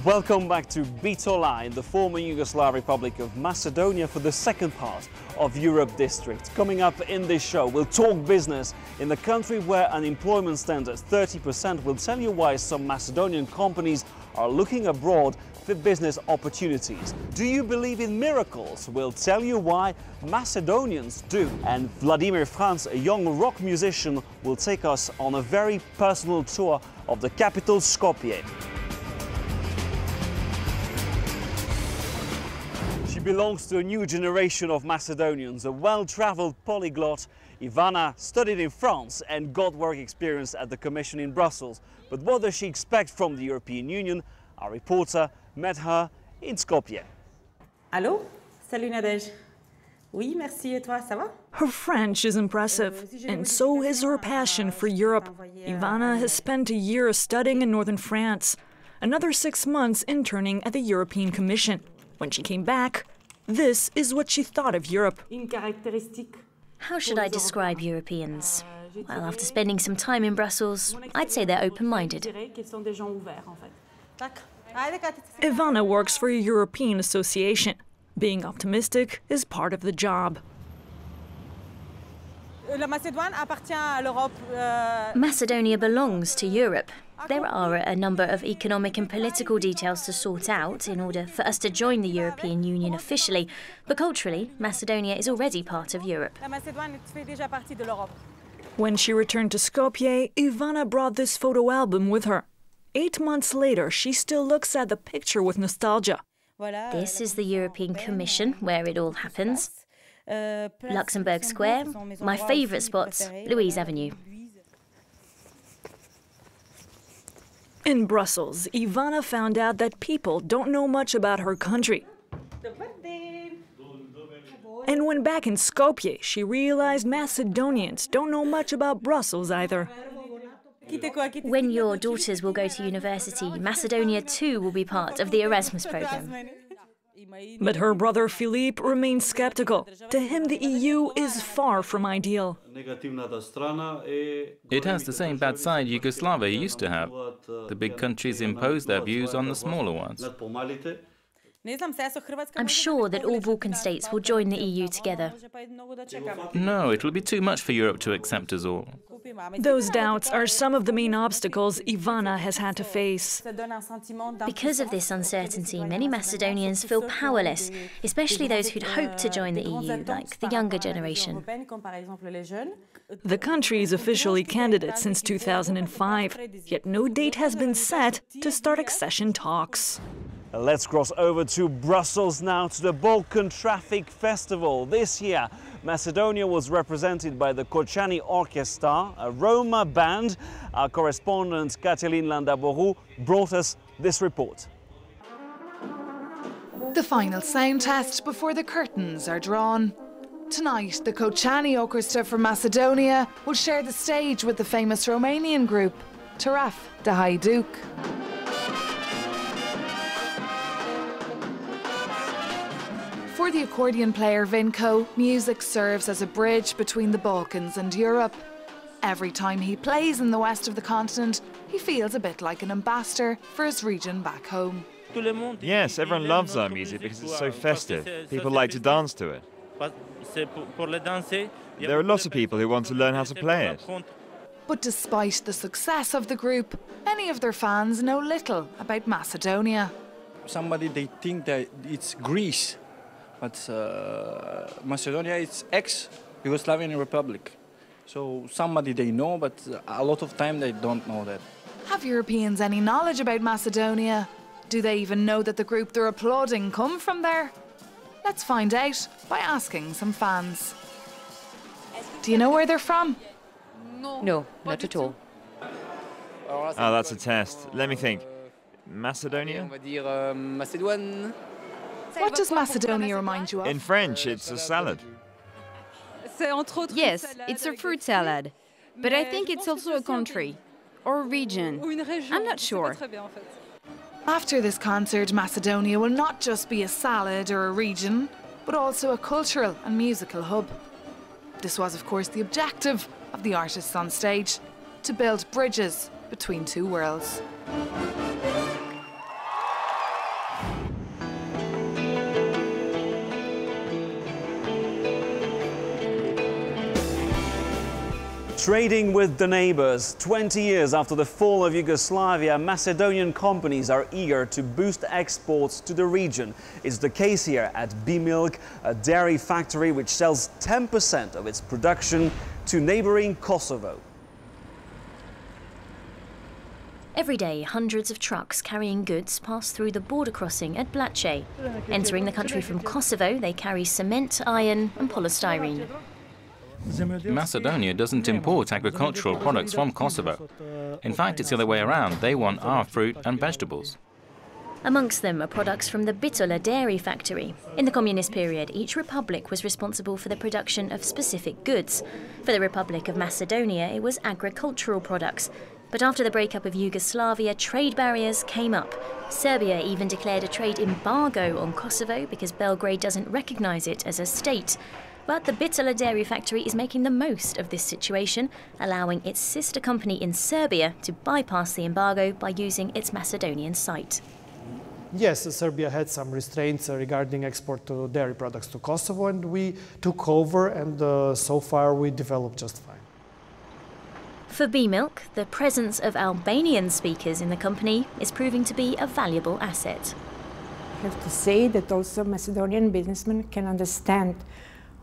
Welcome back to Bitola in the former Yugoslav Republic of Macedonia for the second part of Europe District. Coming up in this show, we'll talk business in the country where unemployment stands at 30%. We'll tell you why some Macedonian companies are looking abroad for business opportunities. Do you believe in miracles? We'll tell you why Macedonians do. And Vladimir Franz, a young rock musician, will take us on a very personal tour of the capital Skopje. She belongs to a new generation of Macedonians, a well-traveled polyglot. Ivana studied in France and got work experience at the Commission in Brussels. But what does she expect from the European Union? Our reporter met her in Skopje. Allô? Salut Nadège. Oui, merci, et toi, ça va? Her French is impressive, and so is her passion for Europe. Ivana has spent a year studying in northern France, another 6 months interning at the European Commission. When she came back, this is what she thought of Europe. How should I describe Europeans? Well, after spending some time in Brussels, I'd say they're open-minded. Ivana works for a European association. Being optimistic is part of the job. Macedonia belongs to Europe. There are a number of economic and political details to sort out in order for us to join the European Union officially, but culturally, Macedonia is already part of Europe. When she returned to Skopje, Ivana brought this photo album with her. 8 months later, she still looks at the picture with nostalgia. This is the European Commission, where it all happens. Luxembourg Square, my favourite spot, Louise Avenue. In Brussels, Ivana found out that people don't know much about her country. And when back in Skopje, she realized Macedonians don't know much about Brussels either. When your daughters will go to university, Macedonia too will be part of the Erasmus programme. But her brother Philippe remains skeptical. To him, the EU is far from ideal. It has the same bad side Yugoslavia used to have. The big countries impose their views on the smaller ones. I'm sure that all Balkan states will join the EU together. No, it will be too much for Europe to accept us all. Those doubts are some of the main obstacles Ivana has had to face. Because of this uncertainty, many Macedonians feel powerless, especially those who'd hoped to join the EU, like the younger generation. The country is officially candidate since 2005, yet no date has been set to start accession talks. Let's cross over to Brussels now, to the Balkan Traffic Festival. This year, Macedonia was represented by the Kočani Orchestra, a Roma band. Our correspondent Katalin Landaboru brought us this report. The final sound test before the curtains are drawn. Tonight, the Kočani Orchestra from Macedonia will share the stage with the famous Romanian group, Taraf de Hajduk. For the accordion player Vinko, music serves as a bridge between the Balkans and Europe. Every time he plays in the west of the continent, he feels a bit like an ambassador for his region back home. Yes, everyone loves our music because it's so festive. People like to dance to it. There are lots of people who want to learn how to play it. But despite the success of the group, many of their fans know little about Macedonia. They think that it's Greece. But Macedonia is ex-Yugoslavian Republic. So somebody they know, but a lot of time they don't know that. Have Europeans any knowledge about Macedonia? Do they even know that the group they're applauding come from there? Let's find out by asking some fans. Do you know where they're from? No, not at all. Oh, that's a test. Let me think. Macedonia? What does Macedonia remind you of? In French, it's a salad. Yes, it's a fruit salad. But I think it's also a country. Or a region. I'm not sure. After this concert, Macedonia will not just be a salad or a region, but also a cultural and musical hub. This was, of course, the objective of the artists on stage, to build bridges between two worlds. Trading with the neighbors. 20 years after the fall of Yugoslavia, Macedonian companies are eager to boost exports to the region. It's the case here at B-Milk, a dairy factory which sells 10% of its production to neighboring Kosovo. Every day, hundreds of trucks carrying goods pass through the border crossing at Blace. Entering the country from Kosovo, they carry cement, iron and polystyrene. Macedonia doesn't import agricultural products from Kosovo. In fact, it's the other way around. They want our fruit and vegetables. Amongst them are products from the Bitola dairy factory. In the communist period, each republic was responsible for the production of specific goods. For the Republic of Macedonia, it was agricultural products. But after the breakup of Yugoslavia, trade barriers came up. Serbia even declared a trade embargo on Kosovo because Belgrade doesn't recognise it as a state. But the Bitola dairy factory is making the most of this situation, allowing its sister company in Serbia to bypass the embargo by using its Macedonian site. Yes, Serbia had some restraints regarding export to dairy products to Kosovo, and we took over, and so far we developed just fine. For B-Milk, the presence of Albanian speakers in the company is proving to be a valuable asset. I have to say that also Macedonian businessmen can understand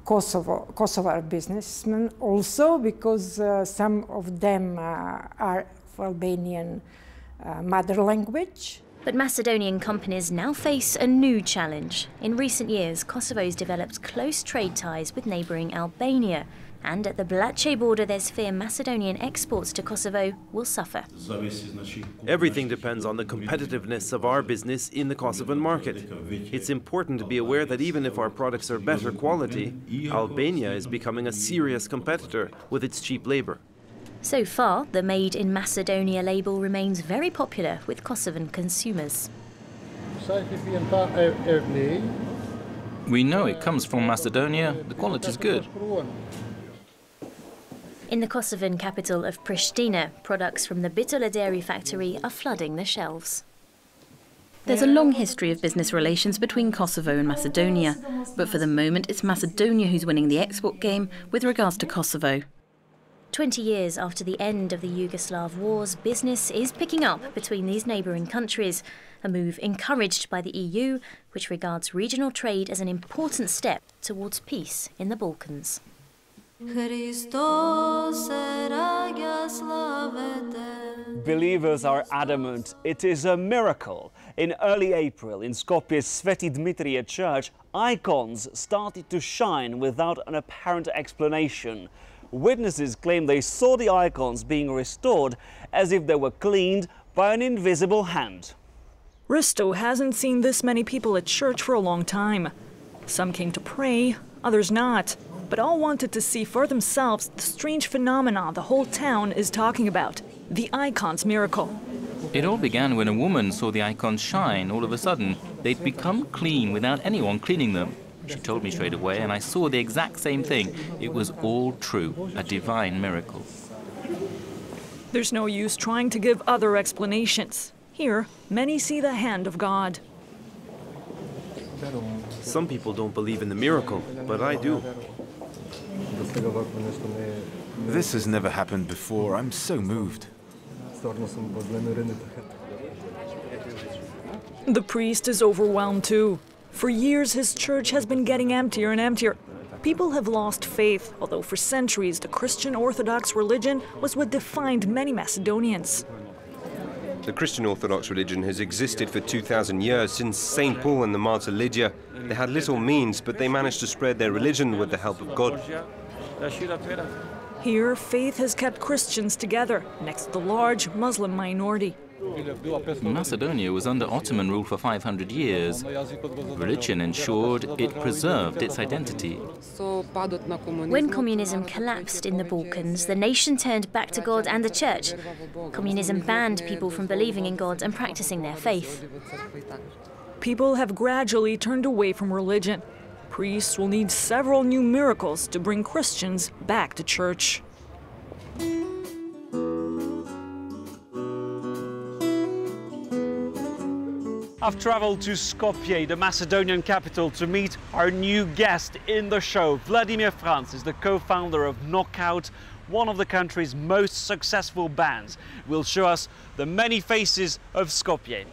Kosovar businessmen also, because some of them are Albanian mother language. But Macedonian companies now face a new challenge. In recent years, Kosovo's developed close trade ties with neighbouring Albania. And at the Blace border, there's fear Macedonian exports to Kosovo will suffer. Everything depends on the competitiveness of our business in the Kosovan market. It's important to be aware that even if our products are better quality, Albania is becoming a serious competitor with its cheap labour. So far, the Made in Macedonia label remains very popular with Kosovan consumers. We know it comes from Macedonia. The quality is good. In the Kosovan capital of Pristina, products from the Bitola dairy factory are flooding the shelves. There's a long history of business relations between Kosovo and Macedonia, but for the moment it's Macedonia who's winning the export game with regards to Kosovo. 20 years after the end of the Yugoslav wars, business is picking up between these neighbouring countries, a move encouraged by the EU, which regards regional trade as an important step towards peace in the Balkans. Believers are adamant it is a miracle. In early April, in Skopje's Sveti Dmitrije church, icons started to shine without an apparent explanation. Witnesses claim they saw the icons being restored as if they were cleaned by an invisible hand. Risto hasn't seen this many people at church for a long time. Some came to pray, others not, but all wanted to see for themselves the strange phenomena the whole town is talking about, the icons miracle. It all began when a woman saw the icons shine. All of a sudden, they'd become clean without anyone cleaning them. She told me straight away, and I saw the exact same thing. It was all true, a divine miracle. There's no use trying to give other explanations. Here, many see the hand of God. Some people don't believe in the miracle, but I do. This has never happened before. I'm so moved. The priest is overwhelmed too. For years, his church has been getting emptier and emptier. People have lost faith, although for centuries the Christian Orthodox religion was what defined many Macedonians. The Christian Orthodox religion has existed for 2,000 years, since St. Paul and the martyr Lydia. They had little means, but they managed to spread their religion with the help of God. Here, faith has kept Christians together, next to the large Muslim minority. Macedonia was under Ottoman rule for 500 years. Religion ensured it preserved its identity. When communism collapsed in the Balkans, the nation turned back to God and the church. Communism banned people from believing in God and practicing their faith. People have gradually turned away from religion. Priests will need several new miracles to bring Christians back to church. I've travelled to Skopje, the Macedonian capital, to meet our new guest in the show. Vladimir Franz is the co-founder of Knockout, one of the country's most successful bands, will show us the many faces of Skopje.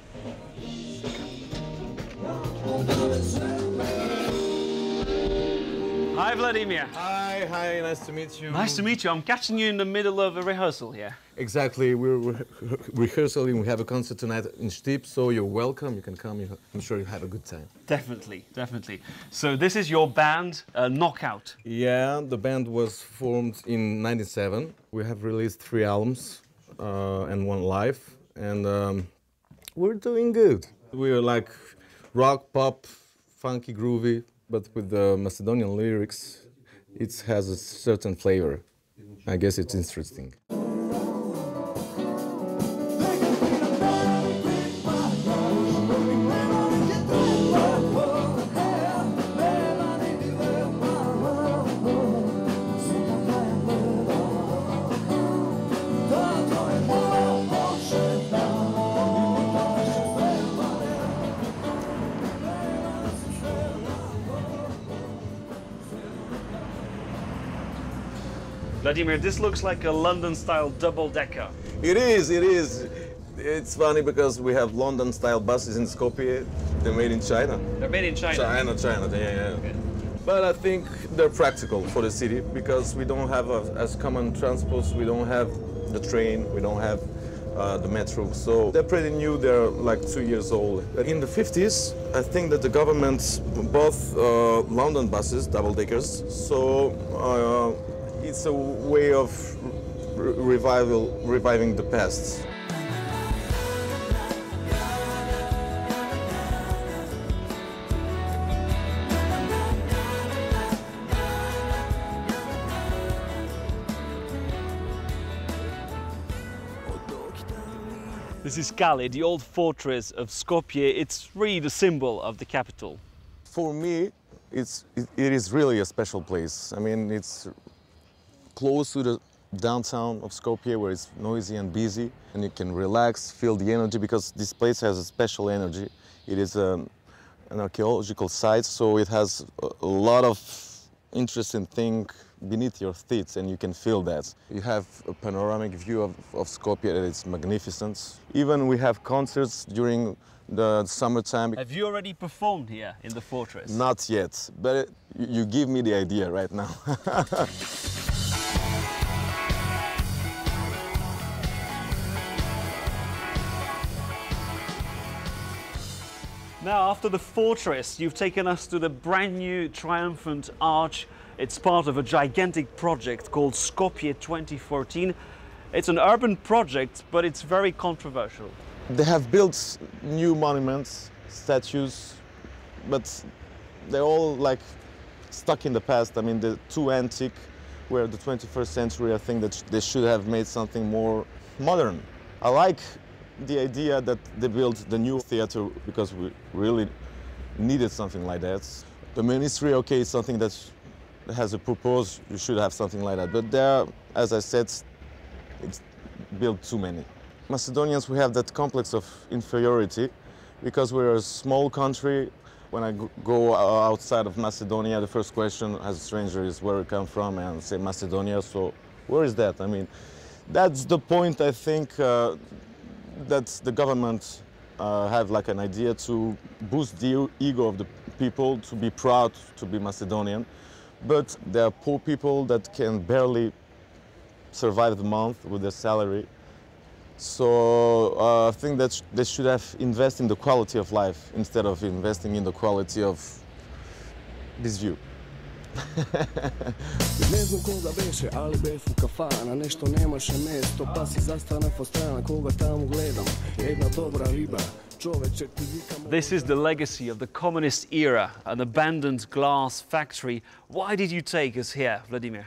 Hi Vladimir. Hi, nice to meet you. Nice to meet you. I'm catching you in the middle of a rehearsal here. Exactly, we're rehearsing. We have a concert tonight in Skopje, so you're welcome. You can come. I'm sure you'll have a good time. Definitely, definitely. So this is your band, Knockout. Yeah, the band was formed in '97. We have released 3 albums and 1 live, and we're doing good. We're like rock, pop, funky, groovy, but with the Macedonian lyrics, it has a certain flavor. I guess it's interesting. Vladimir, this looks like a London-style double-decker. It is. It's funny because we have London-style buses in Skopje. They're made in China. They're made in China? China, yeah. Okay. But I think they're practical for the city because we don't have, as common transports, we don't have the train, we don't have the metro. So they're pretty new, they're like 2 years old. In the 50s, I think that the government bought London buses, double-deckers, so it's a way of reviving the past. This is Kali, the old fortress of Skopje. It's really the symbol of the capital. For me, it is really a special place. I mean, it's close to the downtown of Skopje, where it's noisy and busy, and you can relax, feel the energy, because this place has a special energy. It is an archaeological site, so it has a lot of interesting things beneath your feet, and you can feel that. You have a panoramic view of Skopje that is magnificent. Even we have concerts during the summertime. Have you already performed here in the fortress? Not yet, but you give me the idea right now. Now, after the fortress, you've taken us to the brand new triumphant arch. It's part of a gigantic project called Skopje 2014. It's an urban project, but it's very controversial. They have built new monuments, statues, but they're all like stuck in the past. I mean, they're too antique. We're the 21st century. I think that they should have made something more modern. I like the idea that they built the new theater because we really needed something like that. The ministry, okay, is something that has a purpose. You should have something like that. But there, as I said, it's built too many. Macedonians, we have that complex of inferiority because we're a small country. When I go outside of Macedonia, the first question as a stranger is where you come from, and I say Macedonia, so where is that? I mean, that's the point, I think, that the government have like an idea to boost the ego of the people, to be proud to be Macedonian. But there are poor people that can barely survive the month with their salary. So I think that they should have invested in the quality of life instead of investing in the quality of this view. Ne znam koga beše, ali befu kafana. Nešto nemaše mesto, pa si zastane po strana. Koga tamo gledam, jedna dobra riba. This is the legacy of the communist era, an abandoned glass factory. Why did you take us here, Vladimir?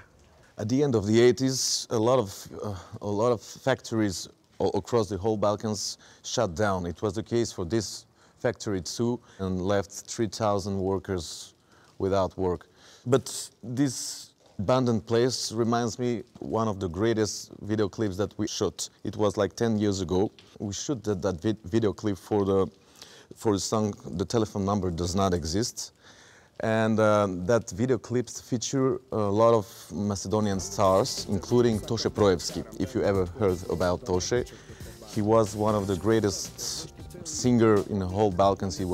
At the end of the 80s, a lot of factories across the whole Balkans shut down. It was the case for this factory too, and left 3,000 workers without work. But this abandoned place reminds me one of the greatest video clips that we shot. It was like 10 years ago. We shot that video clip for the song The Telephone Number Does Not Exist. And that video clips feature a lot of Macedonian stars, including Toše Projevski. If you ever heard about Toše, he was one of the greatest singer in the whole Balkans. He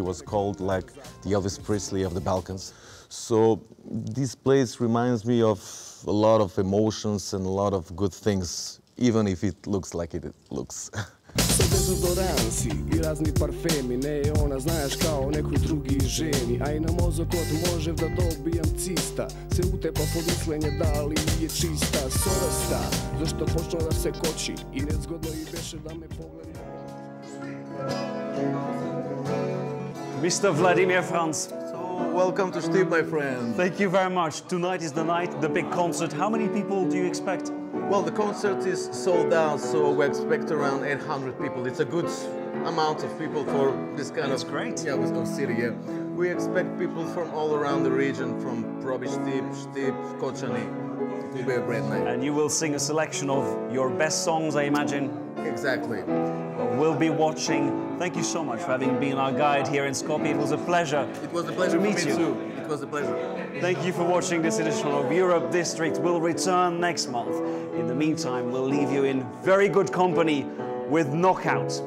was called like the Elvis Presley of the Balkans. So this place reminds me of a lot of emotions and a lot of good things, even if it looks like it looks. Sa dezodoransi I razni parfemi, ne ona znaš kao nekoj drugi ženi, a I na mozak od možev da dobijam cista, se utepa pod mislenje da li je čista sorasta, zašto počnu da se koči I nezgodno I beše da me pogleda. Mr. Vladimir Franz. Welcome to Steve, my friend. Thank you very much. Tonight is the night, the big concert. How many people do you expect? Well, the concert is sold out, so we expect around 800 people. It's a good amount of people for this kind That's great. Yeah, with no city. Yeah, we expect people from all around the region, from Probiš, Štip, Kočani. It will be a great night. And you will sing a selection of your best songs, I imagine. Exactly. We'll be watching. Thank you so much for having been our guide here in Skopje. It was a pleasure. It was a pleasure to meet for me you. too. It was a pleasure. Thank you for watching this edition of Europe District. We'll return next month. In the meantime, we'll leave you in very good company with Knockout.